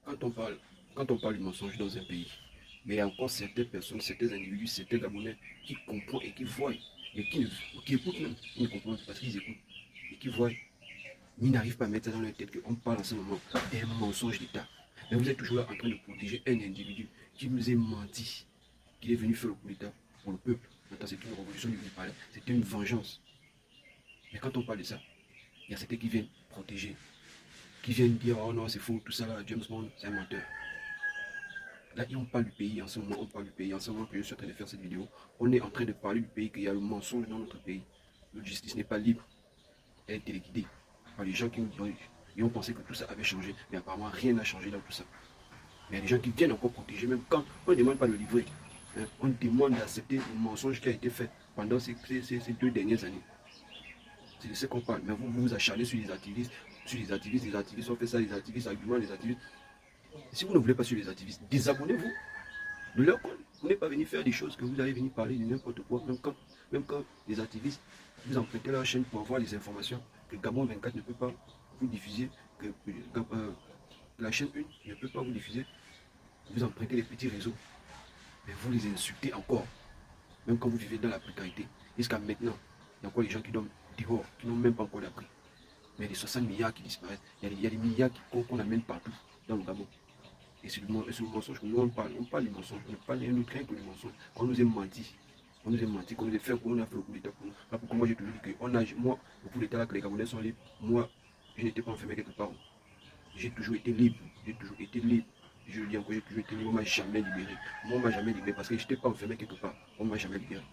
quand on parle, quand on parle du mensonge dans un pays, mais il y a encore certaines personnes, certains individus, certains Gabonais qui comprennent et qui voient, et qui écoutent même, ils ne comprennent pas parce qu'ils écoutent, et qui voient, ils n'arrivent pas à mettre ça dans leur tête qu'on parle en ce moment d'un mensonge d'État. Mais vous êtes toujours là en train de protéger un individu qui nous a menti, qui est venu faire le coup d'État pour le peuple. Maintenant, c'est une révolution du palais, c'était une vengeance. Mais quand on parle de ça, il y a certains qui viennent protéger, qui viennent dire oh non, c'est faux, tout ça là, James Bond, c'est un menteur. Là, on parle du pays en ce moment, on parle du pays en ce moment que je suis en train de faire cette vidéo. On est en train de parler du pays, qu'il y a le mensonge dans notre pays. Notre justice n'est pas libre, elle est téléguidée par les gens qui ont pensé que tout ça avait changé, mais apparemment rien n'a changé dans tout ça. Mais il y a des gens qui viennent encore protéger, même quand on ne demande pas de livrer. Hein, on demande d'accepter le mensonge qui a été fait pendant ces 2 dernières années. C'est de ce qu'on parle. Mais vous vous acharnez sur les activistes, les activistes ont fait ça, les activistes argumentent, les activistes. Si vous ne voulez pas suivre les activistes, désabonnez-vous de leur compte. Vous n'êtes pas venu faire des choses que vous allez venir parler de n'importe quoi, même quand les activistes vous empruntent leur chaîne pour avoir les informations que Gabon 24 ne peut pas vous diffuser, que la chaîne 1 ne peut pas vous diffuser. Vous empruntez les petits réseaux, mais vous les insultez encore, même quand vous vivez dans la précarité. Jusqu'à maintenant, il y a encore des gens qui dorment dehors, qui n'ont même pas encore d'abri. Mais il y a des 60 milliards qui disparaissent, il y a des milliards qu'on amène partout dans le Gabon. Et c'est le mensonge que nous on parle du mensonge, on ne parle rien d'autre que du mensonge. On nous a menti, qu'on nous a fait le coup d'État pour nous. Là pourquoi moi j'ai toujours dit que moi, le coup d'État là que les Gabonais sont libres, moi je n'étais pas enfermé quelque part. J'ai toujours été libre, j'ai toujours été libre. Je le dis encore, j'ai toujours été libre, on ne m'a jamais libéré. Moi on ne m'a jamais libéré parce que je n'étais pas enfermé quelque part, on ne m'a jamais libéré.